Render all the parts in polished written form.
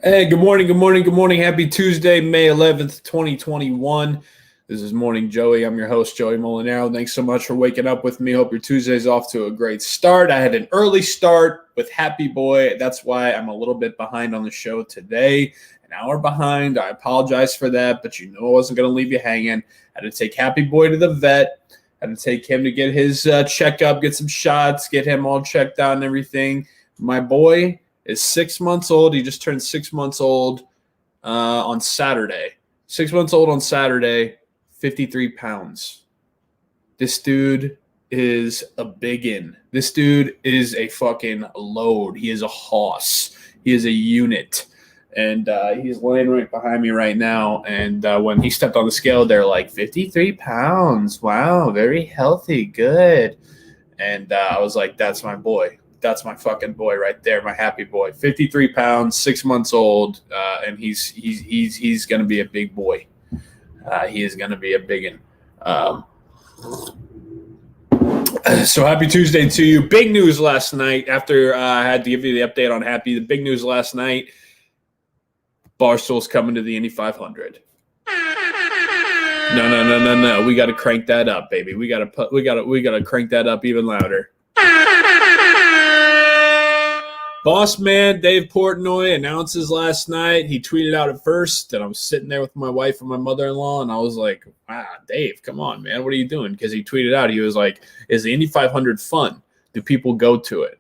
Hey, good morning, good morning, good morning. Happy Tuesday, May 11th, 2021. This is Morning Joey. I'm your host, Joey Molinaro. Thanks so much for waking up with me. Hope your Tuesday's off to a great start. I had an early start with Happy Boy. That's why I'm a little bit behind on the show today. An hour behind. I apologize for that, but you know I wasn't going to leave you hanging. I had to take Happy Boy to the vet. I had to take him to get his checkup, get some shots, get him all checked out and everything. My boy is 6 months old. He just turned 6 months old on Saturday. 6 months old on Saturday, 53 pounds. This dude is a biggin. This dude is a fucking load. He is a hoss. He is a unit. And he's laying right behind me right now. And when he stepped on the scale, they're like, 53 pounds. Wow, very healthy. Good. And I was like, that's my boy. That's my fucking boy right there, my happy boy. 53 pounds, 6 months old, and he's gonna be a big boy. He is gonna be a biggin. So happy Tuesday to you. Big news last night. After I had to give you the update on Happy, the big news last night. Barstool's coming to the Indy 500. No. We got to crank that up, baby. We got to crank that up even louder. Boss man Dave Portnoy announces last night. He tweeted out at first, and I was sitting there with my wife and my mother-in-law, and I was like, wow, Dave, come on, man. What are you doing? Because he tweeted out, he was like, is the Indy 500 fun? Do people go to it?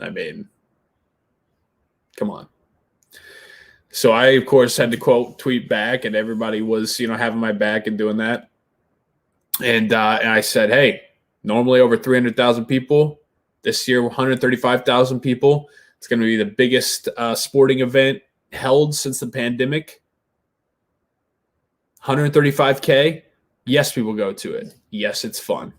I mean, come on. So I, of course, had to tweet back, and everybody was, having my back and doing that. And I said, hey, normally over 300,000 people. This year, 135,000 people. It's going to be the biggest sporting event held since the pandemic. 135K. Yes, people go to it. Yes, it's fun.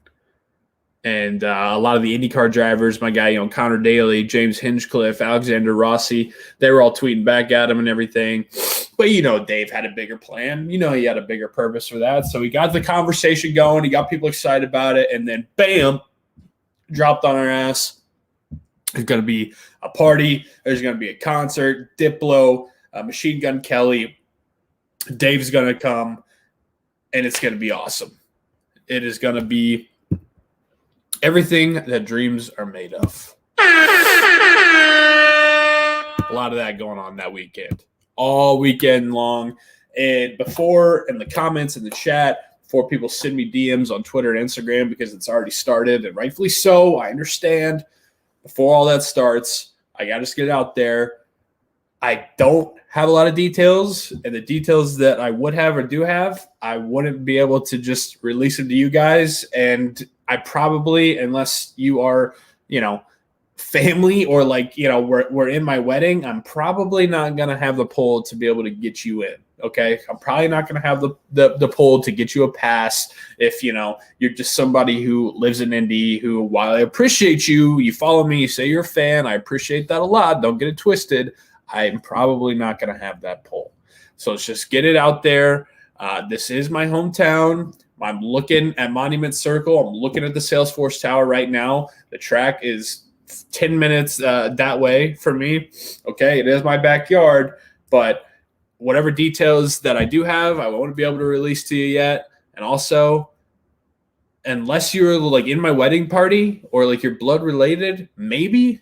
And a lot of the IndyCar drivers, my guy, Connor Daly, James Hinchcliffe, Alexander Rossi, they were all tweeting back at him and everything. But, Dave had a bigger plan. He had a bigger purpose for that. So he got the conversation going. He got people excited about it. And then, bam, dropped on our ass. There's going to be a party. There's going to be a concert. Diplo, Machine Gun Kelly. Dave's going to come, and it's going to be awesome. It is going to be everything that dreams are made of. A lot of that going on that weekend. All weekend long. And before, in the comments in the chat, before people send me DMs on Twitter and Instagram, because it's already started, and rightfully so, I understand. Before all that starts, I got to just get it out there. I don't have a lot of details, and the details that I would have or do have, I wouldn't be able to just release them to you guys. And I probably, unless you are, family or we're in my wedding, I'm probably not going to have the poll to be able to get you in. Okay, I'm probably not going to have the poll to get you a pass if, you're just somebody who lives in Indy, who, while I appreciate you, you follow me, you say you're a fan, I appreciate that a lot. Don't get it twisted. I'm probably not going to have that poll. So let's just get it out there. This is my hometown. I'm looking at Monument Circle. I'm looking at the Salesforce Tower right now. The track is 10 minutes that way for me. Okay, it is my backyard, but whatever details that I do have, I won't be able to release to you yet. And also, unless you're in my wedding party or you're blood related, maybe,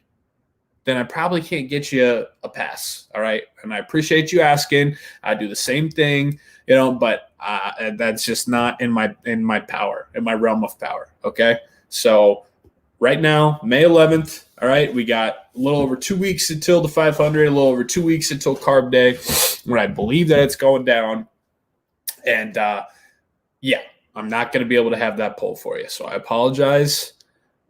then I probably can't get you a pass. All right. And I appreciate you asking. I do the same thing, but that's just not in my power, in my realm of power. Okay. So right now, May 11th. All right. We got a little over 2 weeks until the 500, a little over 2 weeks until Carb Day, when I believe that it's going down. And I'm not going to be able to have that poll for you. So I apologize,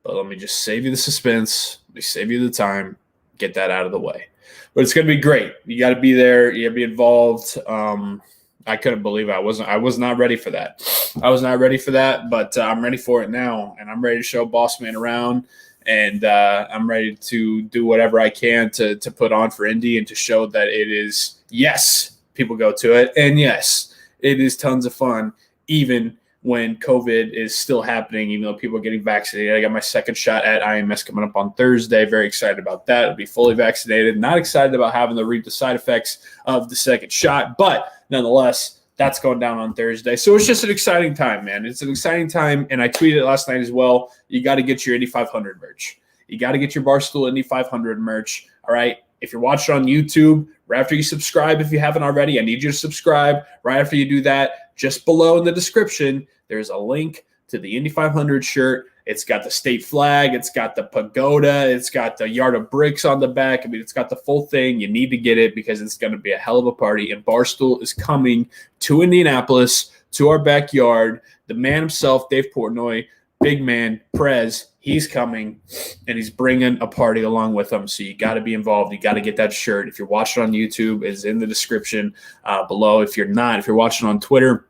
but let me just save you the suspense. Let me save you the time, get that out of the way. But it's going to be great. You got to be there. You got to be involved. I couldn't believe I was not ready for that. I was not ready for that, but I'm ready for it now. And I'm ready to show Boss Man around. And I'm ready to do whatever I can to put on for Indy and to show that it is, yes, people go to it. And yes, it is tons of fun, even when COVID is still happening, even though people are getting vaccinated. I got my second shot at IMS coming up on Thursday. Very excited about that. I'll be fully vaccinated. Not excited about having to reap the side effects of the second shot, but nonetheless, that's going down on Thursday. So it's just an exciting time, man. It's an exciting time, and I tweeted last night as well. You got to get your Indy 500 merch. You got to get your Barstool Indy 500 merch, all right? If you're watching on YouTube, right after you subscribe, if you haven't already, I need you to subscribe. Right after you do that, just below in the description, there's a link to the Indy 500 shirt. It's got the state flag. It's got the pagoda. It's got the yard of bricks on the back. I mean, it's got the full thing. You need to get it because it's going to be a hell of a party. And Barstool is coming to Indianapolis, to our backyard. The man himself, Dave Portnoy, big man, Prez, he's coming, and he's bringing a party along with him. So you got to be involved. You got to get that shirt. If you're watching on YouTube, it's in the description below. If you're not, if you're watching on Twitter,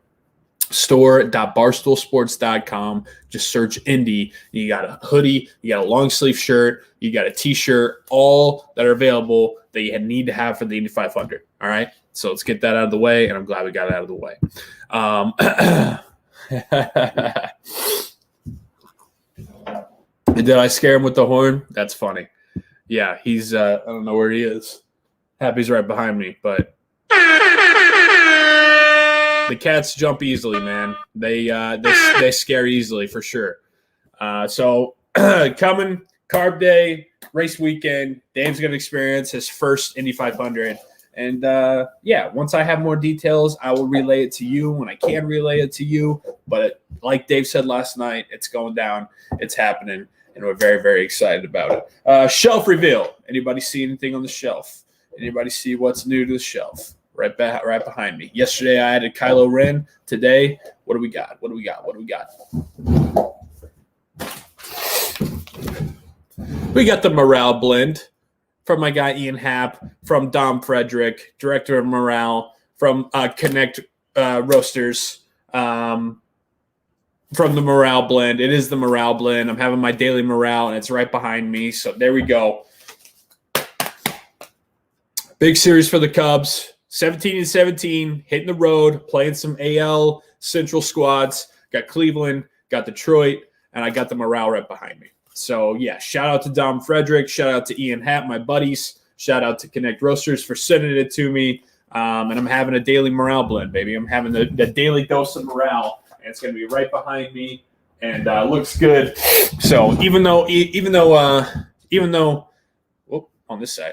store.barstoolsports.com. Just search Indy. You got a hoodie, you got a long sleeve shirt, you got a t-shirt, all that are available that you need to have for the Indy 500. All right. So let's get that out of the way. And I'm glad we got it out of the way. Did I scare him with the horn? That's funny. Yeah, he's I don't know where he is. Happy's right behind me, but the cats jump easily, man. They scare easily for sure. So coming Carb Day, race weekend, Dave's gonna experience his first Indy 500. And once I have more details, I will relay it to you when I can relay it to you. But like Dave said last night, it's going down, it's happening, and we're very, very excited about it. Shelf reveal. Anybody see anything on the shelf? Anybody see what's new to the shelf? Right behind me. Yesterday I added Kylo Ren. Today, what do we got? We got the Morale blend from my guy Ian Happ, from Dom Frederick, director of Morale, from Connect Roasters, from the Morale blend. It is the Morale blend. I'm having my daily Morale, and it's right behind me. So there we go. Big series for the Cubs. 17-17, hitting the road, playing some AL Central squads. Got Cleveland, got Detroit, and I got the Morale right behind me. So, yeah, shout out to Dom Frederick. Shout out to Ian Happ, my buddies. Shout out to Connect Roasters for sending it to me. And I'm having a daily Morale blend, baby. I'm having the daily dose of Morale, and it's going to be right behind me, and looks good. So even though, on this side,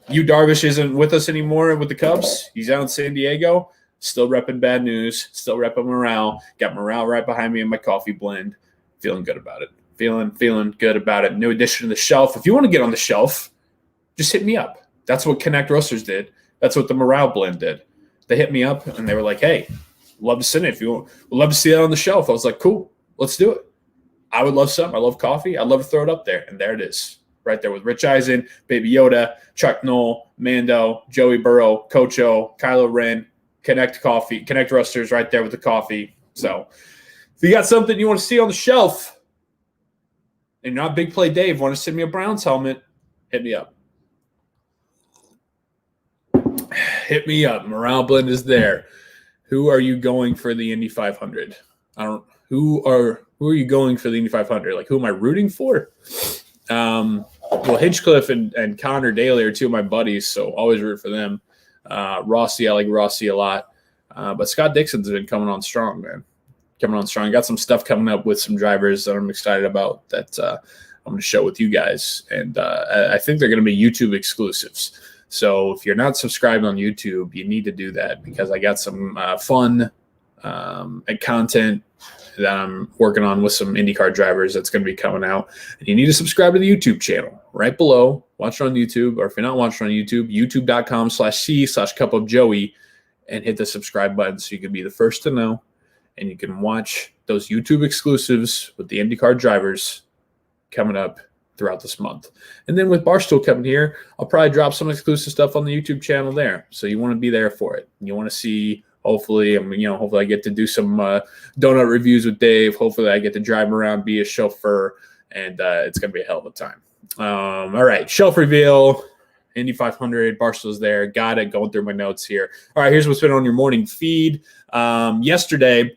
Yu Darvish isn't with us anymore with the Cubs. He's out in San Diego. Still repping bad news. Still repping Morale. Got Morale right behind me in my coffee blend. Feeling good about it. Feeling good about it. New addition to the shelf. If you want to get on the shelf, just hit me up. That's what Connect Roasters did. That's what the Morale blend did. They hit me up, and they were like, hey, love to send it if you want. We'd love to see it on the shelf. I was like, cool. Let's do it. I would love some. I love coffee. I'd love to throw it up there. And there it is. Right there with Rich Eisen, Baby Yoda, Chuck Knoll, Mando, Joey Burrow, Coach O, Kylo Ren, Connect Roasters right there with the coffee. So if you got something you want to see on the shelf and you're not Big Play Dave, want to send me a Browns helmet, hit me up. Hit me up. Morale blend is there. Who are you going for the Indy 500? Who are you going for the Indy 500? Like, who am I rooting for? Well, Hinchcliffe and Connor Daly are two of my buddies, so always root for them. Rossi, I like Rossi a lot. But Scott Dixon's been coming on strong, man. Coming on strong. Got some stuff coming up with some drivers that I'm excited about that I'm going to share with you guys. And I think they're going to be YouTube exclusives. So if you're not subscribed on YouTube, you need to do that because I got some fun and content that I'm working on with some IndyCar drivers that's going to be coming out. And you need to subscribe to the YouTube channel right below. Watch it on YouTube, or if you're not watching on YouTube, youtube.com/c/cupofjoey, and hit the subscribe button so you can be the first to know. And you can watch those YouTube exclusives with the IndyCar drivers coming up throughout this month. And then with Barstool coming here, I'll probably drop some exclusive stuff on the YouTube channel there. So you want to be there for it. You want to see, hopefully I get to do some donut reviews with Dave. Hopefully I get to drive around, be a chauffeur, and it's going to be a hell of a time. All right, shelf reveal, Indy 500, Barstool's there. Got it, going through my notes here. All right, here's what's been on your morning feed. Yesterday,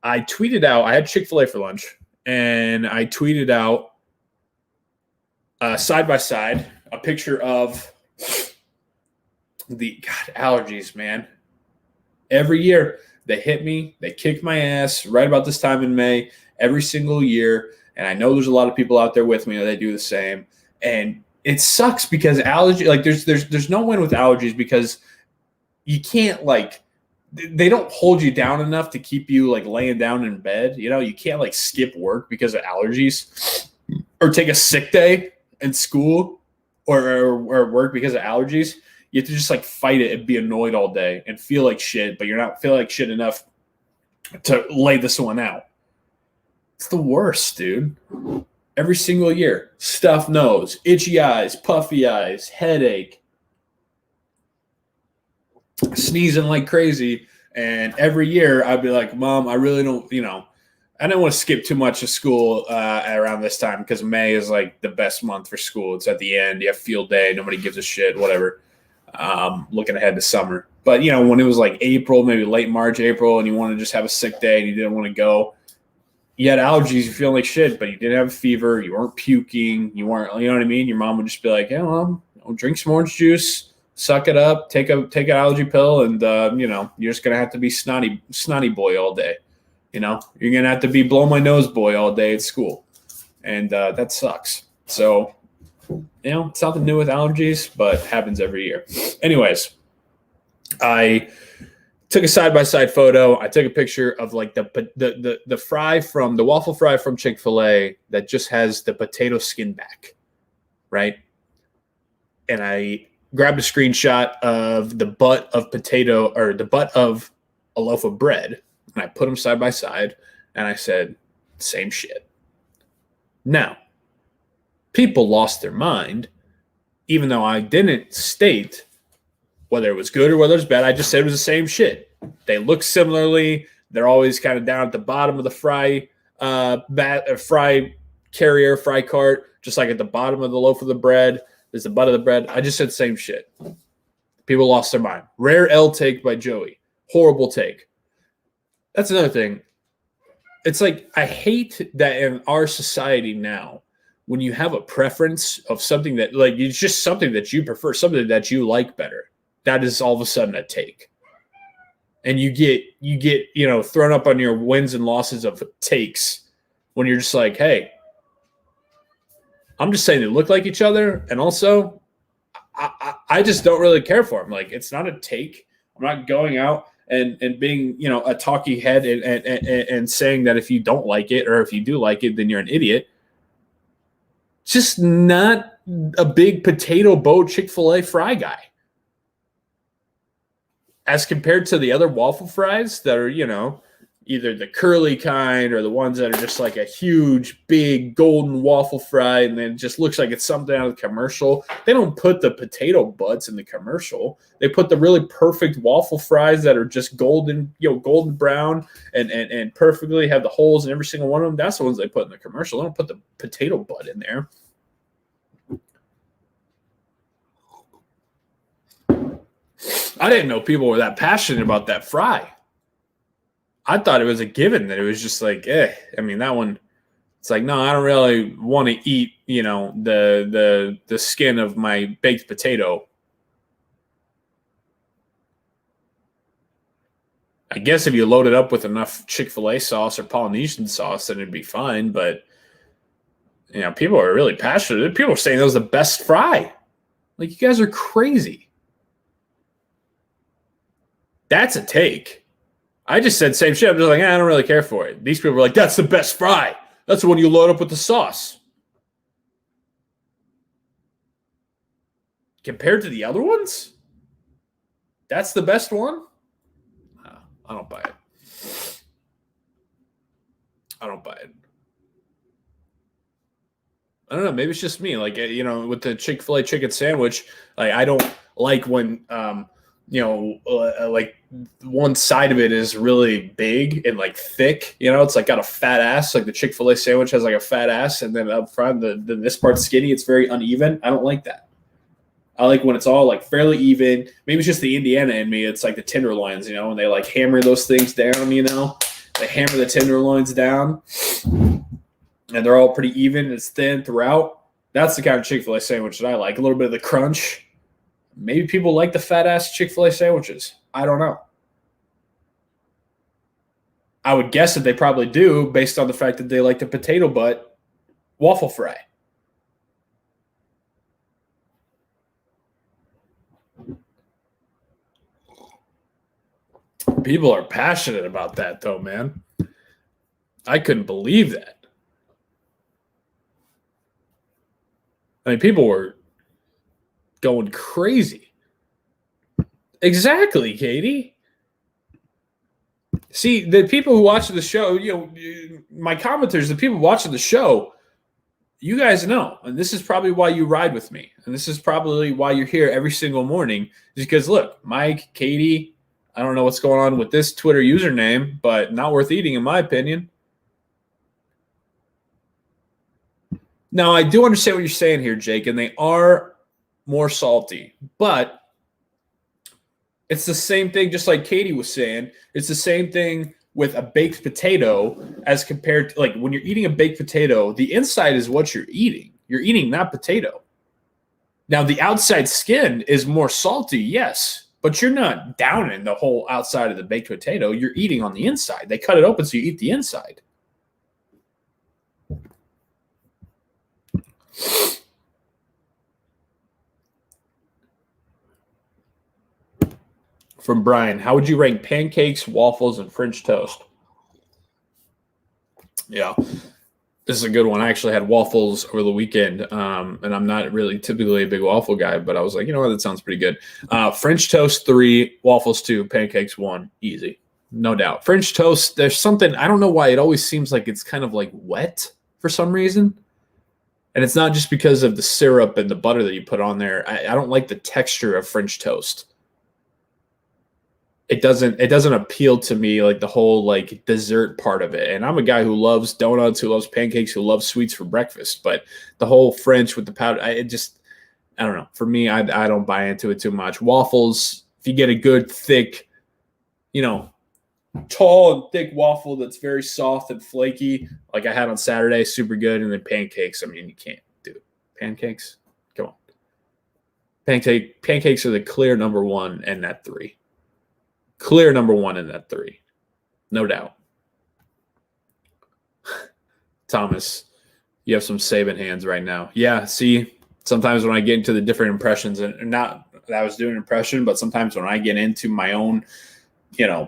I tweeted out, I had Chick-fil-A for lunch, and I tweeted out side by side a picture of the allergies, man. Every year they hit me, they kick my ass right about this time in May, every single year. And I know there's a lot of people out there with me that they do the same. And it sucks because allergy, like there's no win with allergies because you can't they don't hold you down enough to keep you like laying down in bed. You know, you can't like skip work because of allergies or take a sick day in school or work because of allergies. You have to just like fight it and be annoyed all day and feel like shit, but you're not feeling like shit enough to lay this one out. It's the worst, dude. Every single year, stuffed nose, itchy eyes, puffy eyes, headache, sneezing like crazy. And every year I'd be like, Mom, I really don't, I didn't want to skip too much of school around this time because May is like the best month for school. It's at the end. You have field day. Nobody gives a shit, whatever. Looking ahead to summer. But, when it was like April, maybe late March, April, and you want to just have a sick day and you didn't want to go, you had allergies, you feel like shit, but you didn't have a fever, you weren't puking, you weren't, you know what I mean? Your mom would just be like, yeah, well, drink some orange juice, suck it up, take an allergy pill, and, you're just going to have to be snotty boy all day. You're going to have to be blow my nose boy all day at school. And that sucks. So, it's nothing new with allergies, but happens every year. Anyways, I took a side-by-side photo. I took a picture of like the fry from the waffle fry from Chick-fil-A that just has the potato skin back, right? And I grabbed a screenshot of the butt of potato or the butt of a loaf of bread, and I put them side by side, and I said, same shit. Now, people lost their mind, even though I didn't state whether it was good or whether it was bad. I just said it was the same shit. They look similarly. They're always kind of down at the bottom of the fry carrier, fry cart, just like at the bottom of the loaf of the bread. There's the butt of the bread. I just said same shit. People lost their mind. Rare L take by Joey. Horrible take. That's another thing. It's like I hate that in our society now, when you have a preference of something that like it's just something that you prefer, something that you like better, that is all of a sudden a take. And you get thrown up on your wins and losses of takes when you're just like, hey, I'm just saying they look like each other, and also I just don't really care for them. Like, it's not a take. I'm not going out and being a talky head and saying that if you don't like it or if you do like it, then you're an idiot. Just not a big potato bow Chick-fil-A fry guy. As compared to the other waffle fries that are, either the curly kind or the ones that are just like a huge, big golden waffle fry and then it just looks like it's something out of the commercial. They don't put the potato butts in the commercial. They put the really perfect waffle fries that are just golden, golden brown and perfectly have the holes in every single one of them. That's the ones they put in the commercial. They don't put the potato butt in there. I didn't know people were that passionate about that fry. I thought it was a given that it was just like, I mean, that one, it's like, no, I don't really want to eat, the skin of my baked potato. I guess if you load it up with enough Chick-fil-A sauce or Polynesian sauce, then it'd be fine. But, people are really passionate. People are saying that was the best fry. Like, you guys are crazy. That's a take. I just said same shit. I'm just like, I don't really care for it. These people were like, that's the best fry. That's the one you load up with the sauce. Compared to the other ones, that's the best one? I don't buy it. I don't buy it. I don't know. Maybe it's just me. Like, with the Chick-fil-A chicken sandwich, like, I don't like when, like one side of it is really big and like thick, it's like got a fat ass. Like the Chick-fil-A sandwich has like a fat ass. And then up front, this part's skinny. It's very uneven. I don't like that. I like when it's all like fairly even. Maybe it's just the Indiana in me. It's like the tenderloins, and they like hammer those things down, They hammer the tenderloins down, and they're all pretty even. It's thin throughout. That's the kind of Chick-fil-A sandwich that I like. A little bit of the crunch. Maybe people like the fat-ass Chick-fil-A sandwiches. I don't know. I would guess that they probably do based on the fact that they like the potato butt waffle fry. People are passionate about that, though, man. I couldn't believe that. I mean, people were going crazy. Exactly, Katie. See, the people who watch the show, my commenters, the people watching the show, you guys know, and this is probably why you ride with me, and this is probably why you're here every single morning, is because, look, Mike, Katie, I don't know what's going on with this Twitter username, but not worth eating, in my opinion. Now, I do understand what you're saying here, Jake, and they are more salty, but it's the same thing, just like Katie was saying. It's the same thing with a baked potato as compared to, like, when you're eating a baked potato, the inside is what you're eating. You're eating that potato. Now, the outside skin is more salty, yes, but you're not downing the whole outside of the baked potato. You're eating on the inside. They cut it open so you eat the inside. From Brian, how would you rank pancakes, waffles, and French toast? Yeah, this is a good one. I actually had waffles over the weekend, and I'm not really typically a big waffle guy, but I was like, you know what, that sounds pretty good. French toast 3, waffles 2, pancakes 1, easy, no doubt. French toast, there's something, I don't know why, it always seems like it's kind of like wet for some reason. And it's not just because of the syrup and the butter that you put on there. I don't like the texture of French toast. It doesn't appeal to me, like the whole like dessert part of it. And I'm a guy who loves donuts, who loves pancakes, who loves sweets for breakfast. But the whole French with the powder, I don't know. For me, I don't buy into it too much. Waffles, if you get a good thick, tall and thick waffle that's very soft and flaky, like I had on Saturday, super good. And then pancakes, I mean, you can't do it. Pancakes, come on. Pancakes are the clear number 1 in that 3. Clear number 1 in that 3. No doubt. Thomas, you have some Saban hands right now. Yeah, see, sometimes when I get into the different impressions, and not that I was doing an impression, but sometimes when I get into my own,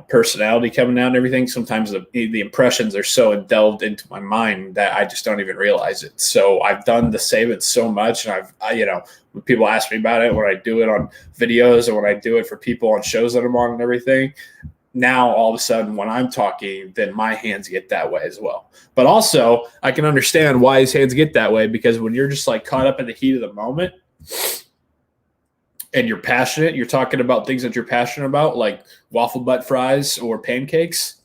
personality coming out and everything, sometimes the impressions are so delved into my mind that I just don't even realize it. So I've done the Saban so much, and when people ask me about it, when I do it on videos or when I do it for people on shows that I'm on and everything, now all of a sudden when I'm talking, then my hands get that way as well. But also I can understand why his hands get that way, because when you're just like caught up in the heat of the moment and you're passionate, you're talking about things that you're passionate about, like waffle butt fries or pancakes,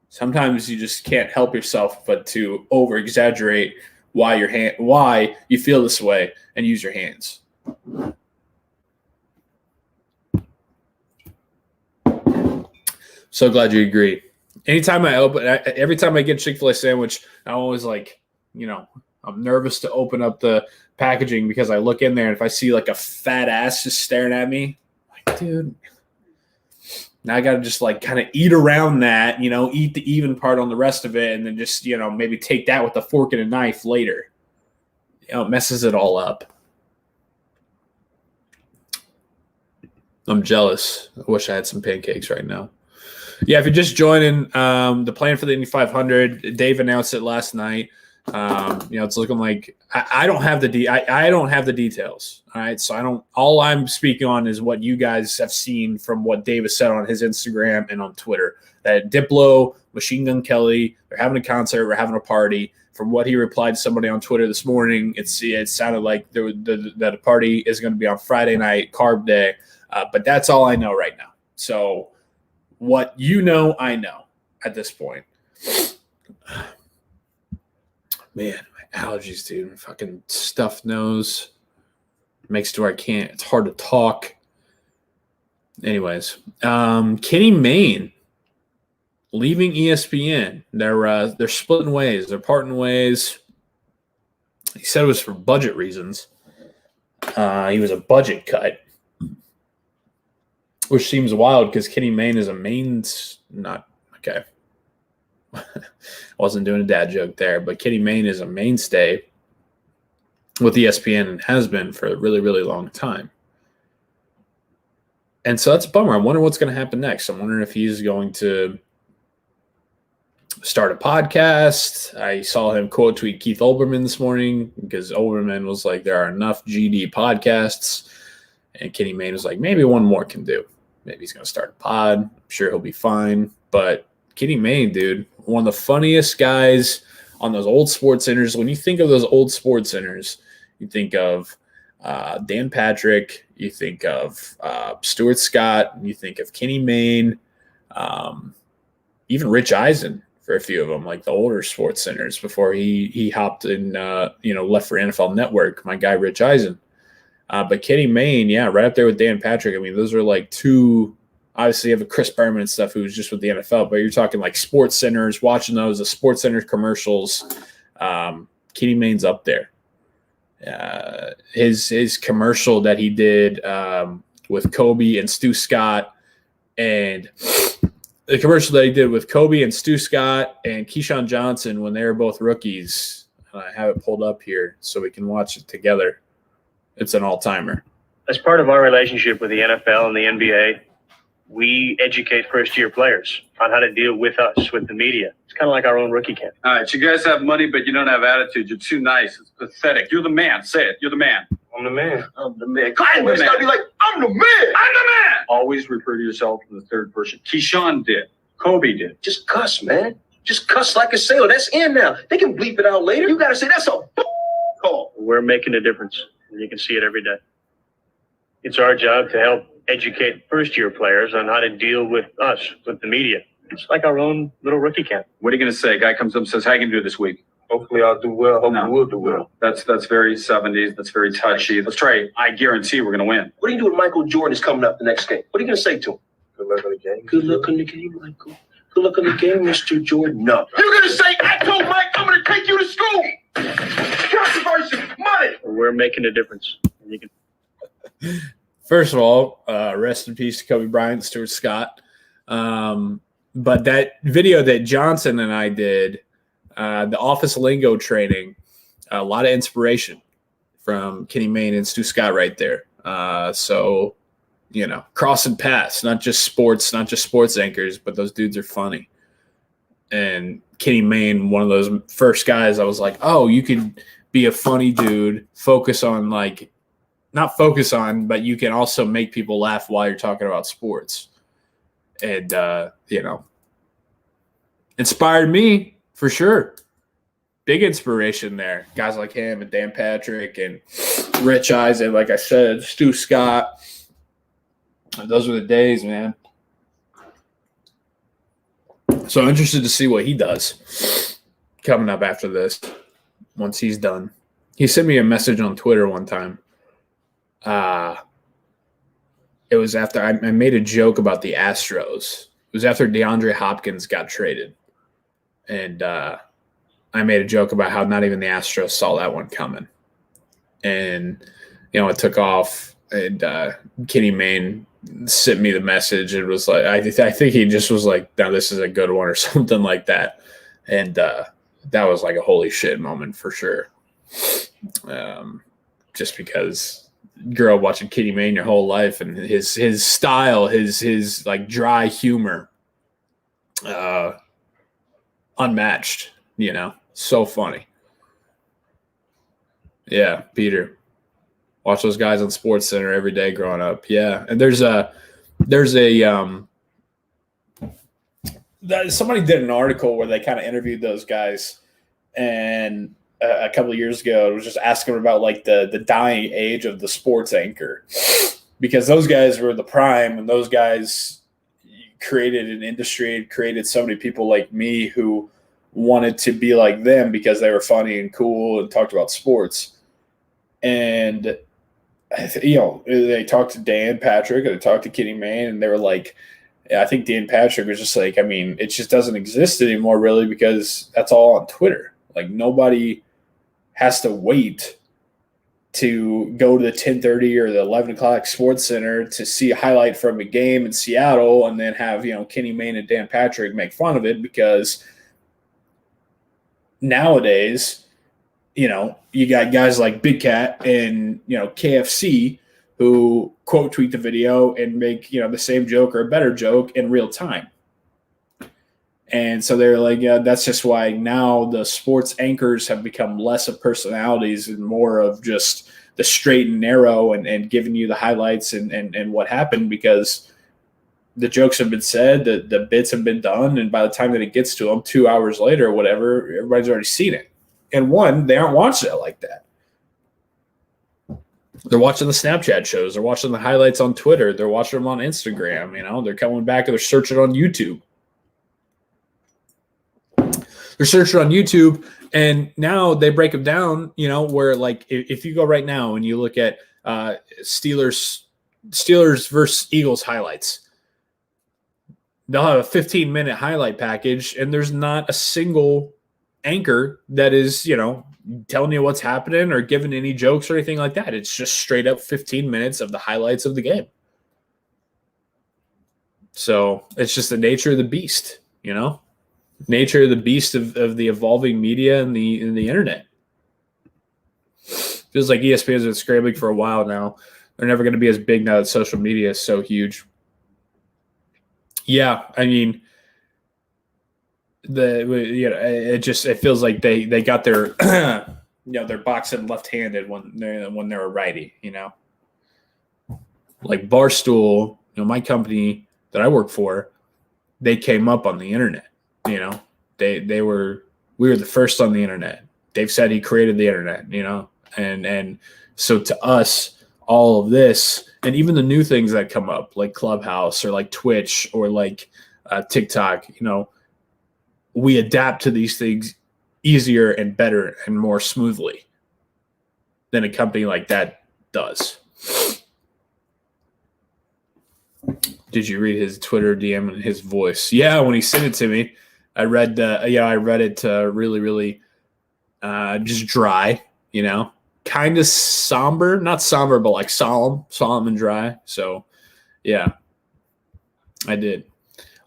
sometimes you just can't help yourself but to over exaggerate why you feel this way and use your hands. So glad you agree. Every time I get a Chick-fil-A sandwich, I'm always like, I'm nervous to open up the packaging because I look in there and if I see like a fat ass just staring at me, like, dude, now I got to just like kind of eat around that, eat the even part on the rest of it, and then just, maybe take that with a fork and a knife later. It messes it all up. I'm jealous. I wish I had some pancakes right now. Yeah, if you're just joining, the plan for the Indy 500, Dave announced it last night. It's looking like I don't have I don't have the details. All right, so all I'm speaking on is what you guys have seen from what Dave has said on his Instagram and on Twitter. That Diplo, Machine Gun Kelly, they're having a concert, we're having a party. From what he replied to somebody on Twitter this morning, it sounded like that a party is going to be on Friday night, carb day. But that's all I know right now. So what I know at this point. Man, my allergies, dude. My fucking stuffed nose makes it to where it's hard to talk. Anyways, Kenny Mayne leaving ESPN. They're splitting ways. They're parting ways. He said it was for budget reasons. He was a budget cut, which seems wild because Kenny Mayne is not okay. Wasn't doing a dad joke there, but Kenny Mayne is a mainstay with ESPN and has been for a really, really long time. And so that's a bummer. I wonder what's going to happen next. I'm wondering if he's going to start a podcast. I saw him quote tweet Keith Olbermann this morning because Olbermann was like, there are enough GD podcasts. And Kenny Mayne was like, maybe one more can do. Maybe he's going to start a pod. I'm sure he'll be fine. But Kenny Mayne, dude, one of the funniest guys on those old sports centers. When you think of those old sports centers, you think of Dan Patrick, you think of Stuart Scott, you think of Kenny Mayne, even Rich Eisen for a few of them, like the older sports centers before he hopped in, left for NFL Network, my guy Rich Eisen. But Kenny Mayne, yeah, right up there with Dan Patrick. I mean, those are like two. Obviously, you have a Chris Berman and stuff who was just with the NFL, but you're talking like sports centers, watching those, the sports center commercials. Kenny Mayne's up there. His commercial that he did with Kobe and Stu Scott, and the commercial that he did with Kobe and Stu Scott and Keyshawn Johnson when they were both rookies. I have it pulled up here so we can watch it together. It's an all-timer. As part of our relationship with the NFL and the NBA, we educate first-year players on how to deal with us, with the media. It's kind of like our own rookie camp. All right, you guys have money, but you don't have attitude. You're too nice. It's pathetic. You're the man. Say it. You're the man. I'm the man. I'm the man. Come on, it's gotta be like, I'm the man. I'm the man. Always refer to yourself in the third person. Keyshawn did. Kobe did. Just cuss, man. Just cuss like a sailor. That's in now. They can bleep it out later. You gotta say that's a call. We're making a difference. You can see it every day. It's our job to help educate first-year players on how to deal with us, with the media. It's like our own little rookie camp. What are you going to say? A guy comes up and says, how you going to do this week? Hopefully I'll do well. Hopefully we'll do well. That's very 70s. That's very touchy. Let's try it. I guarantee we're going to win. What do you do when Michael Jordan is coming up the next game? What are you going to say to him? Good luck on the game. Good luck on the game, Michael. Good luck on the game, Mr. Jordan. No. You're going to say, I told Mike I'm going to take you to school. Controversy, money. We're making a difference. You can. First of all, rest in peace to Kobe Bryant, Stuart Scott. But that video that Johnson and I did, the office lingo training, a lot of inspiration from Kenny Mayne and Stu Scott right there. So, crossing paths, not just sports anchors, but those dudes are funny. And Kenny Mayne, one of those first guys I was like, oh, you could be a funny dude, not focus on, but you can also make people laugh while you're talking about sports. And, inspired me for sure. Big inspiration there. Guys like him and Dan Patrick and Rich Eisen, like I said, Stu Scott. Those were the days, man. So I'm interested to see what he does coming up after this, once he's done. He sent me a message on Twitter one time. It was after I made a joke about the Astros. It was after DeAndre Hopkins got traded. And I made a joke about how not even the Astros saw that one coming. And, it took off. And Kenny Mayne sent me the message. It was like, I think he just was like, now this is a good one or something like that. And that was like a holy shit moment for sure. Just because grew up watching Kenny Mayne your whole life, and his style, his like dry humor, unmatched, so funny. Yeah, Peter, watch those guys on Sports Center every day growing up. Yeah, and somebody did an article where they kind of interviewed those guys, and a couple of years ago, it was just asking about like the dying age of the sports anchor, because those guys were the prime, and those guys created an industry, created so many people like me who wanted to be like them because they were funny and cool and talked about sports. And they talked to Dan Patrick, and they talked to Kenny Mayne, and they were like, Yeah, I think Dan Patrick was just like, I mean, it just doesn't exist anymore really because that's all on Twitter. Like nobody has to wait to go to the 10:30 or the 11 o'clock Sports Center to see a highlight from a game in Seattle and then have, Kenny Mayne and Dan Patrick make fun of it because nowadays, you got guys like Big Cat and, KFC who quote tweet the video and make, the same joke or a better joke in real time. And so they're like, that's just why now the sports anchors have become less of personalities and more of just the straight and narrow and giving you the highlights and what happened because the jokes have been said, the bits have been done, and by the time that it gets to them 2 hours later or whatever, everybody's already seen it. And they aren't watching it like that. They're watching the Snapchat shows. They're watching the highlights on Twitter. They're watching them on Instagram. They're coming back and they're searching on YouTube. They're searching on YouTube, and now they break them down, where like if you go right now and you look at Steelers versus Eagles highlights, they'll have a 15-minute highlight package, and there's not a single anchor that is, telling you what's happening or giving any jokes or anything like that. It's just straight up 15 minutes of the highlights of the game. So it's just the nature of the beast, nature of the beast of the evolving media and the internet. Feels like ESPN has been scrambling for a while now. They're never going to be as big now that social media is so huge. Yeah, I mean, it feels like they got their their boxing left-handed when they're a righty. Like Barstool, my company that I work for, they came up on the internet. We were the first on the internet. Dave said he created the internet, and so to us, all of this, and even the new things that come up, like Clubhouse or like Twitch or like TikTok, we adapt to these things easier and better and more smoothly than a company like that does. Did you read his Twitter DM and his voice? Yeah, when he sent it to me. I read it really, really just dry, kind of somber, not somber, but like solemn and dry. So, yeah, I did.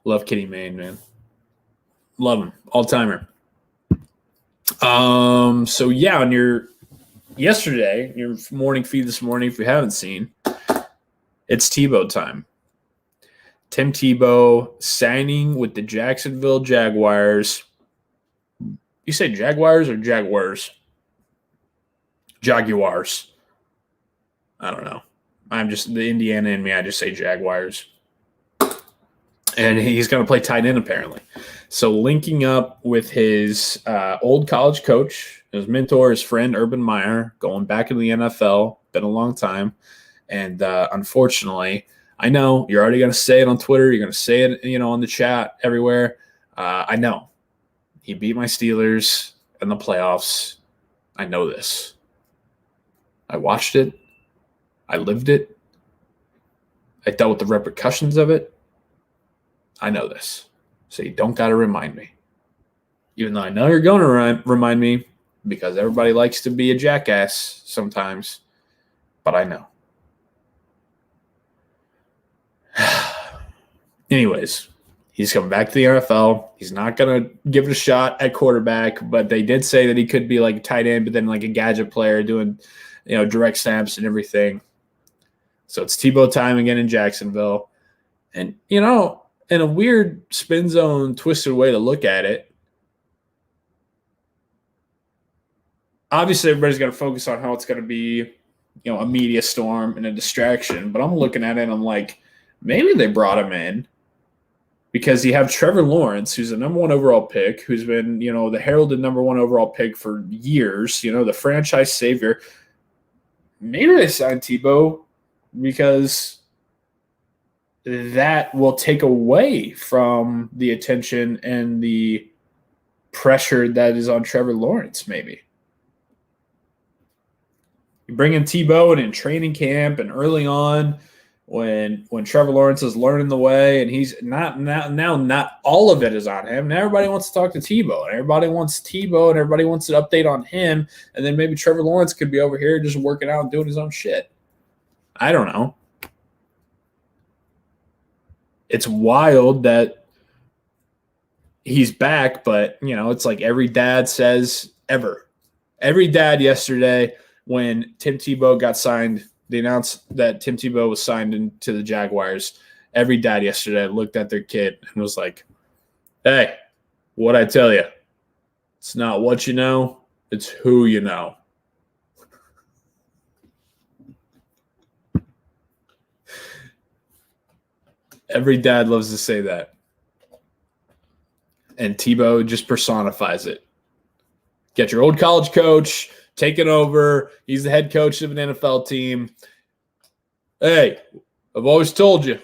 Love Kenny Mayne, man. Love him. All-timer. So, yeah, on your morning feed this morning, if you haven't seen, it's Tebow time. Tim Tebow signing with the Jacksonville Jaguars. You say Jaguars or Jaguars? Jaguars. I don't know. I'm just the Indiana in me. I just say Jaguars. And he's going to play tight end apparently. So linking up with his old college coach, his mentor, his friend Urban Meyer, going back into the NFL. Been a long time. And unfortunately, I know you're already going to say it on Twitter. You're going to say it, on the chat everywhere. I know he beat my Steelers in the playoffs. I know this. I watched it. I lived it. I dealt with the repercussions of it. I know this. So you don't got to remind me. Even though I know you're going to remind me because everybody likes to be a jackass sometimes. But I know. Anyways, he's coming back to the NFL. He's not going to give it a shot at quarterback, but they did say that he could be like a tight end, but then like a gadget player doing, direct snaps and everything. So it's Tebow time again in Jacksonville. And, in a weird spin zone, twisted way to look at it, obviously everybody's going to focus on how it's going to be, a media storm and a distraction. But I'm looking at it and I'm like, maybe they brought him in because you have Trevor Lawrence, who's the number one overall pick, who's been, the heralded number one overall pick for years, the franchise savior. Maybe they signed Tebow because that will take away from the attention and the pressure that is on Trevor Lawrence, maybe. You bring in Tebow and in training camp and early on when Trevor Lawrence is learning the way, and he's not all of it is on him. Now everybody wants to talk to Tebow, and everybody wants Tebow, and everybody wants an update on him, and then maybe Trevor Lawrence could be over here just working out and doing his own shit. I don't know. It's wild that he's back, but, it's like every dad says ever. Every dad yesterday when Tim Tebow got signed, they announced that Tim Tebow was signed into the Jaguars. Every dad yesterday looked at their kid and was like, hey, what'd I tell you? It's not what you know, it's who you know. Every dad loves to say that. And Tebow just personifies it. Get your old college coach, taking over. He's the head coach of an NFL team. Hey, I've always told you,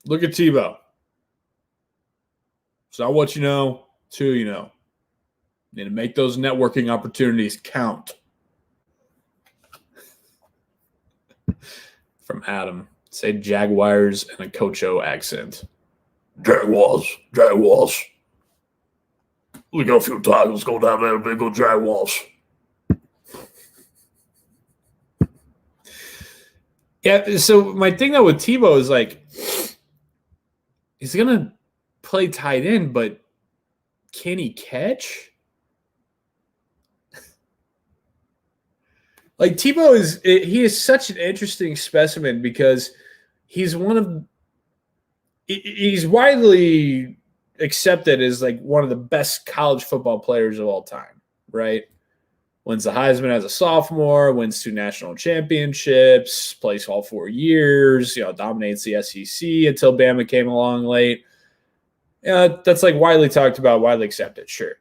look at Tebow. It's not what you know, it's who you know. You need to make those networking opportunities count. From Adam. Say Jaguars in a Coach O accent. Jaguars. We got a few Tigers going down there, big old Jaguars. Yeah, so my thing though with Tebow is like, he's going to play tight end, but can he catch? Like Tebow is such an interesting specimen because he's widely accepted as like one of the best college football players of all time, right? Wins the Heisman as a sophomore, wins 2 national championships, plays all 4 years, dominates the SEC until Bama came along late. That's like widely talked about, widely accepted, sure.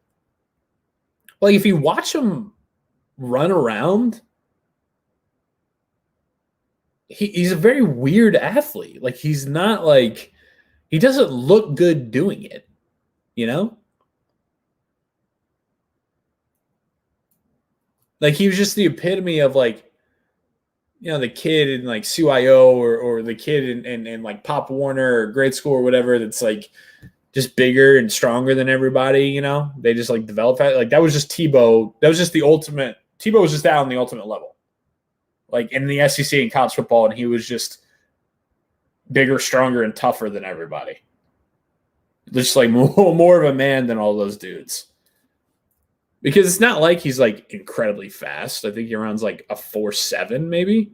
Like if you watch him run around, he's a very weird athlete. Like he's not like, he doesn't look good doing it, Like he was just the epitome of like, the kid in like CYO or the kid in like Pop Warner or grade school or whatever that's like just bigger and stronger than everybody, They just like develop that. Like that was just Tebow. That was just the ultimate. Tebow was just that on the ultimate level. Like in the SEC in college football, and he was just bigger, stronger, and tougher than everybody. Just like more of a man than all those dudes. Because it's not like he's like incredibly fast. I think he runs like a 4.7 maybe.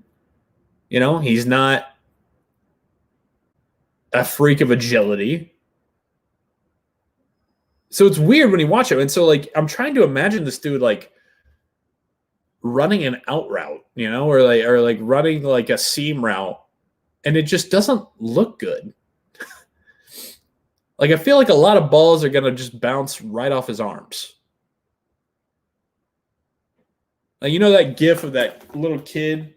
He's not a freak of agility. So it's weird when you watch him. And so like I'm trying to imagine this dude like running an out route, or like running like a seam route, and it just doesn't look good. Like I feel like a lot of balls are gonna just bounce right off his arms. Like that gif of that little kid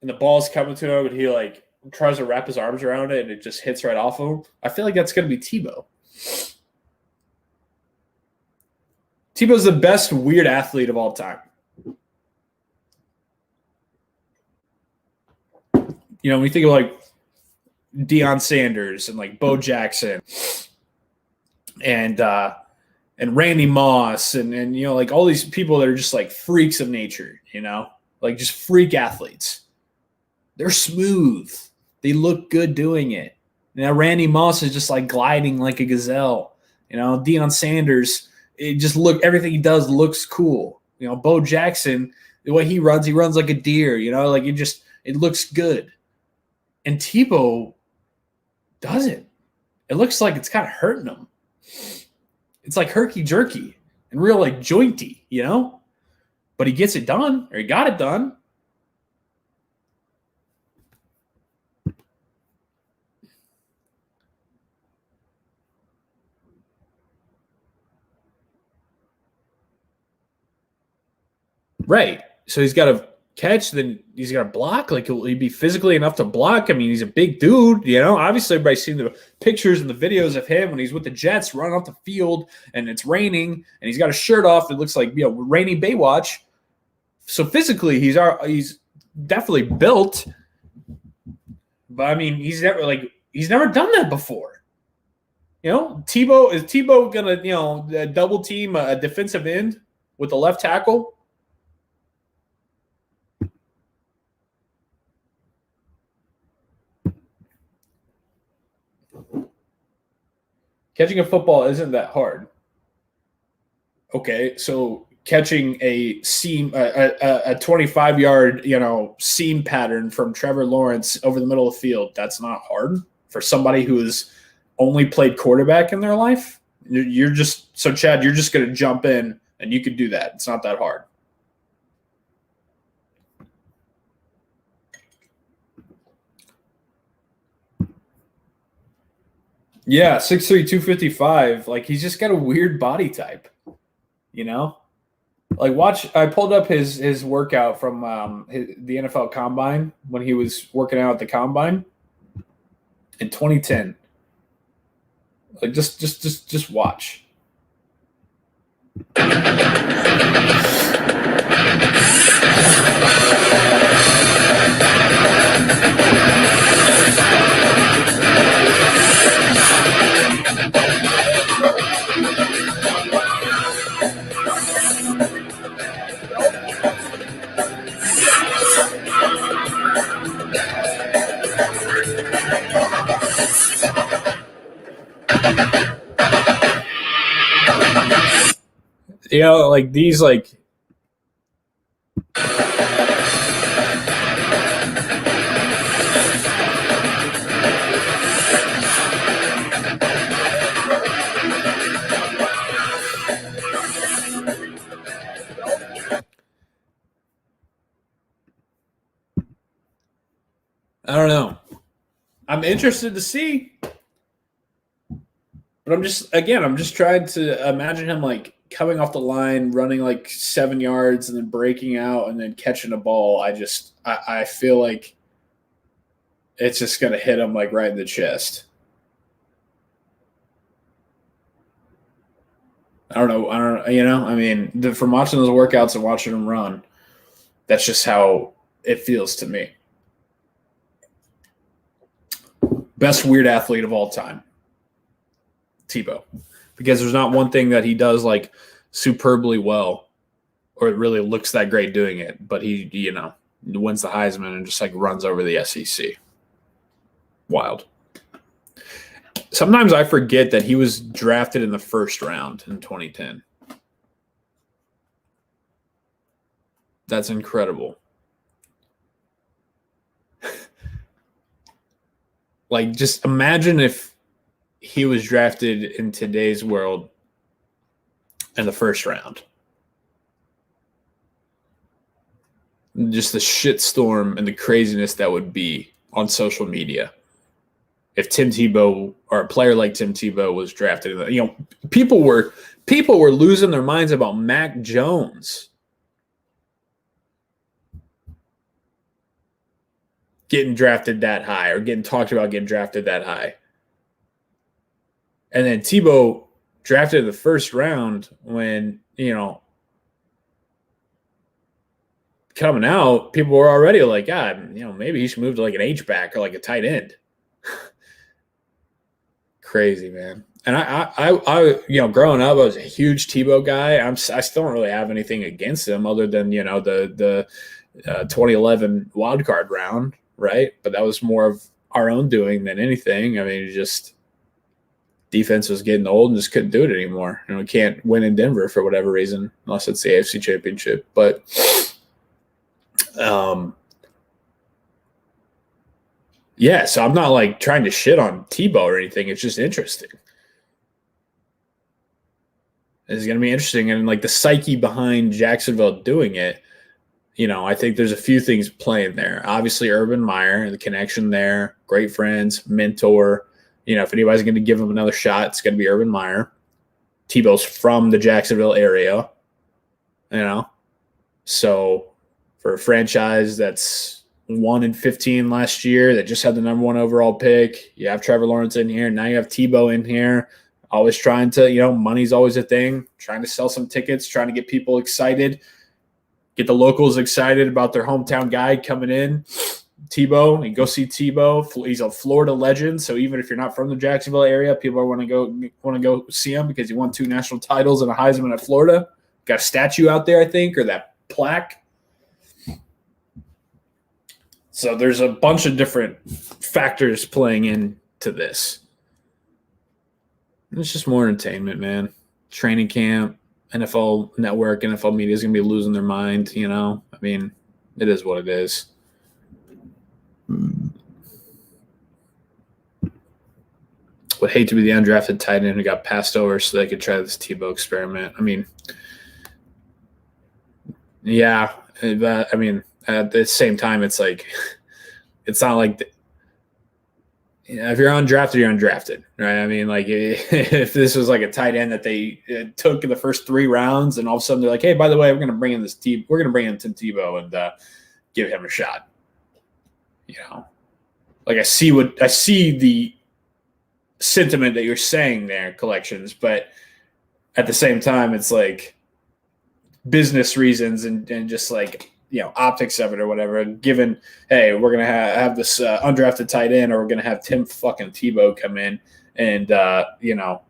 and the ball's coming to him and he like tries to wrap his arms around it and it just hits right off of him. I feel like that's gonna be Tebow. Tebow's the best weird athlete of all time. When you think of like Deion Sanders and like Bo Jackson and Randy Moss and like all these people that are just like freaks of nature, like just freak athletes. They're smooth. They look good doing it. Randy Moss is just like gliding like a gazelle. Deion Sanders, everything he does looks cool. Bo Jackson, the way he runs like a deer, like it looks good. And Tebow doesn't. It looks like it's kind of hurting him. It's like herky-jerky and real like jointy, But he gets it done, or he got it done. Right. So he's got to catch, then he's got to block. Like he'll be physically enough to block. I mean, he's a big dude, Obviously, everybody's seen the pictures and the videos of him when he's with the Jets running off the field and it's raining and he's got a shirt off. It looks like rainy Baywatch. So physically, he's definitely built. But I mean, he's never done that before. You know, is Tebow gonna double team a defensive end with a left tackle? Catching a football isn't that hard. Okay, so catching a 25-yard, seam pattern from Trevor Lawrence over the middle of the field, that's not hard for somebody who has only played quarterback in their life. Chad, you're just going to jump in and you could do that. It's not that hard. Yeah, 6'3", 255. Like, he's just got a weird body type, Like, watch. I pulled up his workout from the NFL Combine when he was working out at the Combine in 2010. Like, just watch. Like these, like I don't know. I'm interested to see, but I'm just trying to imagine him like coming off the line, running like 7 yards and then breaking out and then catching a ball. I feel like it's just going to hit him like right in the chest. I don't know. I mean, from watching those workouts and watching him run, that's just how it feels to me. Best weird athlete of all time, Tebow. Because there's not one thing that he does like superbly well or it really looks that great doing it, but he wins the Heisman and just like runs over the SEC. Wild. Sometimes I forget that he was drafted in the first round in 2010. That's incredible. Like, just imagine if he was drafted in today's world in the first round. Just the shitstorm and the craziness that would be on social media if Tim Tebow or a player like Tim Tebow was drafted. People were losing their minds about Mac Jones getting drafted that high or getting talked about getting drafted that high. And then Tebow drafted in the first round when, coming out, people were already like, God, maybe he should move to like an H-back or like a tight end. Crazy, man. And I growing up, I was a huge Tebow guy. I still don't really have anything against him other than, the 2011 wild card round, right? But that was more of our own doing than anything. I mean, just defense was getting old and just couldn't do it anymore. Can't win in Denver for whatever reason, unless it's the AFC Championship. But yeah, so I'm not like trying to shit on Tebow or anything. It's just interesting. It's going to be interesting. And like the psyche behind Jacksonville doing it, I think there's a few things playing there. Obviously, Urban Meyer, the connection there, great friends, mentor. If anybody's going to give him another shot, it's going to be Urban Meyer. Tebow's from the Jacksonville area, So for a franchise that's 1-15 last year, that just had the number 1 overall pick, you have Trevor Lawrence in here. Now you have Tebow in here. Always trying to, money's always a thing. Trying to sell some tickets, trying to get people excited. Get the locals excited about their hometown guy coming in Tebow. You go see Tebow. He's a Florida legend, so even if you're not from the Jacksonville area, people want to go see him because he won 2 national titles and a Heisman at Florida. Got a statue out there, I think, or that plaque. So there's a bunch of different factors playing into this. It's just more entertainment, man. Training camp, NFL Network, NFL media is going to be losing their mind, you know? I mean, it is what it is. Would hate to be the undrafted tight end who got passed over so they could try this Tebow experiment. I mean, yeah, but I mean, at the same time, it's like, it's not like, if you're undrafted, you're undrafted, right? I mean, like, if this was like a tight end that they took in the first 3 rounds, and all of a sudden they're like, hey, by the way, we're going to bring in Tim Tebow and give him a shot. You know, like I see the sentiment that you're saying there, Collections, but at the same time, it's like business reasons and just like, you know, optics of it or whatever. And given, hey, we're going to have this undrafted tight end, or we're going to have Tim fucking Tebow come in and, you know,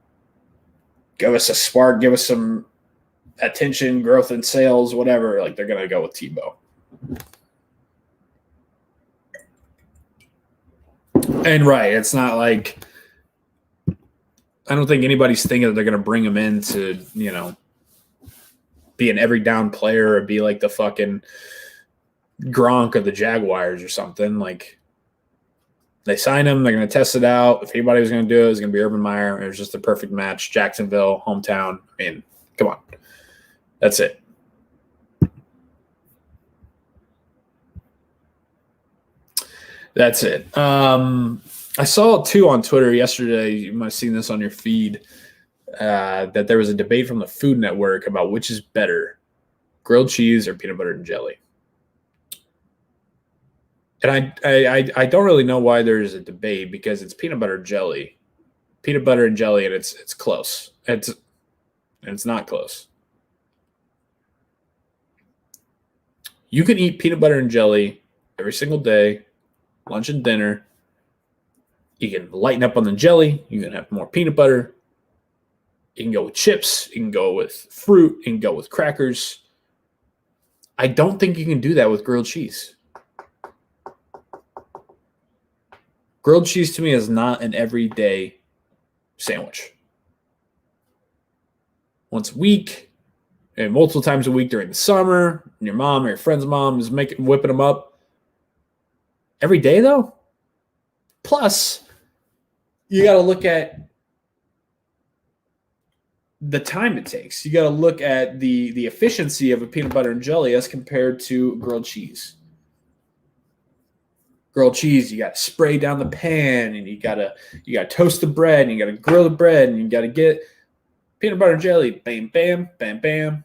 give us a spark, give us some attention, growth in sales, whatever. Like, they're going to go with Tebow. And right, it's not like, I don't think anybody's thinking that they're going to bring him in to, you know, be an every down player or be like the fucking Gronk of the Jaguars or something. Like, they sign him, they're going to test it out. If anybody was going to do it, it's going to be Urban Meyer. It was just a perfect match. Jacksonville, hometown. I mean, come on. That's it. That's it. I saw too on Twitter yesterday, you might have seen this on your feed, that there was a debate from the Food Network about which is better, grilled cheese or peanut butter and jelly. And I don't really know why there's a debate, because it's peanut butter and jelly, and it's close. It's not close. You can eat peanut butter and jelly every single day, lunch and dinner. You can lighten up on the jelly. You can have more peanut butter. You can go with chips. You can go with fruit. You can go with crackers. I don't think you can do that with grilled cheese. Grilled cheese to me is not an everyday sandwich. Once a week and multiple times a week during the summer, and your mom or your friend's mom is whipping them up. Every day, though? Plus, you got to look at the time it takes. You got to look at the efficiency of a peanut butter and jelly as compared to grilled cheese. Grilled cheese, you got to spray down the pan, and you got to toast the bread, and you got to grill the bread, and you got to get peanut butter and jelly. Bam, bam, bam, bam.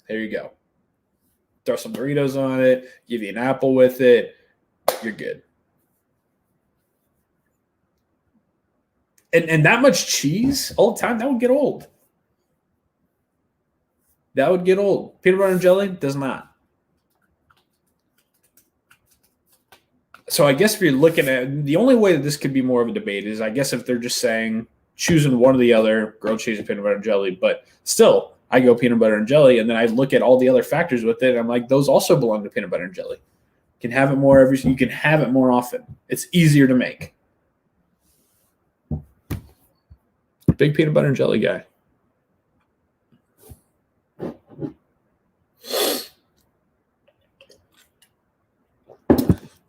There you go. Throw some Doritos on it, give you an apple with it, you're good. And that much cheese all the time, that would get old. That would get old. Peanut butter and jelly does not. So I guess if you're looking at, the only way that this could be more of a debate is, I guess, if they're just saying choosing one or the other, grilled cheese or peanut butter and jelly. But still, I go peanut butter and jelly, and then I look at all the other factors with it, and I'm like, those also belong to peanut butter and jelly. You can have it more you can have it more often. It's easier to make. Big peanut butter and jelly guy.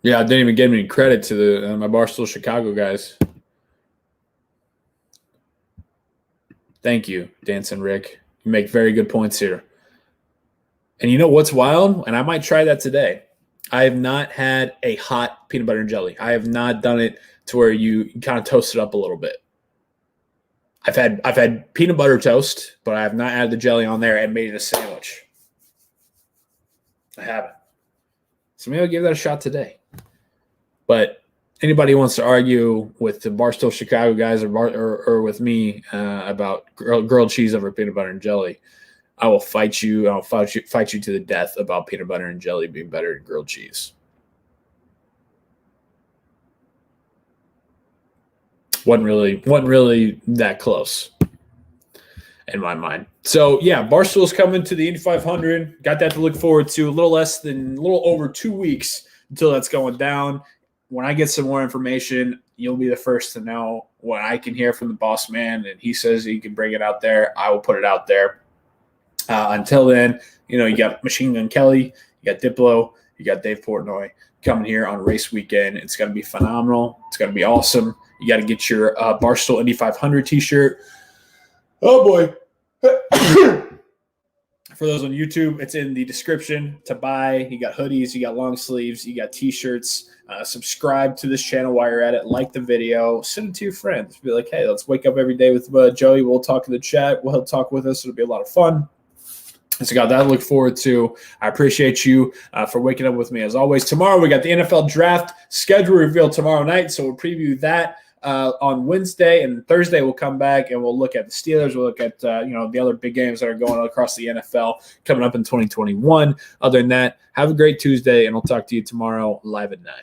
Yeah, I didn't even give any credit to my Barstool Chicago guys. Thank you, Dancing Rick. You make very good points here. And you know what's wild? And I might try that today. I have not had a hot peanut butter and jelly. I have not done it to where you kind of toast it up a little bit. I've had peanut butter toast, but I have not added the jelly on there and made it a sandwich. I haven't. So maybe I'll give that a shot today. But anybody who wants to argue with the Barstool Chicago guys or with me about grilled cheese over peanut butter and jelly, I will fight you. I'll fight you to the death about peanut butter and jelly being better than grilled cheese. wasn't really that close in my mind. So yeah, Barstool's coming to the Indy 500. Got that to look forward to. A little over 2 weeks until that's going down. When I get some more information, you'll be the first to know. When I can hear from the boss man and he says he can bring it out there, I will put it out there. Until then, you got Machine Gun Kelly, you got Diplo, you got Dave Portnoy coming here on race weekend. It's going to be phenomenal. It's going to be awesome. You got to get your Barstool Indy 500 t-shirt. Oh, boy. For those on YouTube, it's in the description to buy. You got hoodies, you got long sleeves, you got t-shirts. Subscribe to this channel while you're at it. Like the video. Send it to your friends. Be like, hey, let's wake up every day with Joey. We'll talk in the chat. He'll talk with us. It'll be a lot of fun. So got that to look forward to. I appreciate you for waking up with me as always. Tomorrow we got the NFL draft schedule reveal tomorrow night, so we'll preview that on Wednesday, and Thursday we'll come back and we'll look at the Steelers. We'll look at the other big games that are going on across the NFL coming up in 2021. Other than that, have a great Tuesday, and I'll talk to you tomorrow live at 9.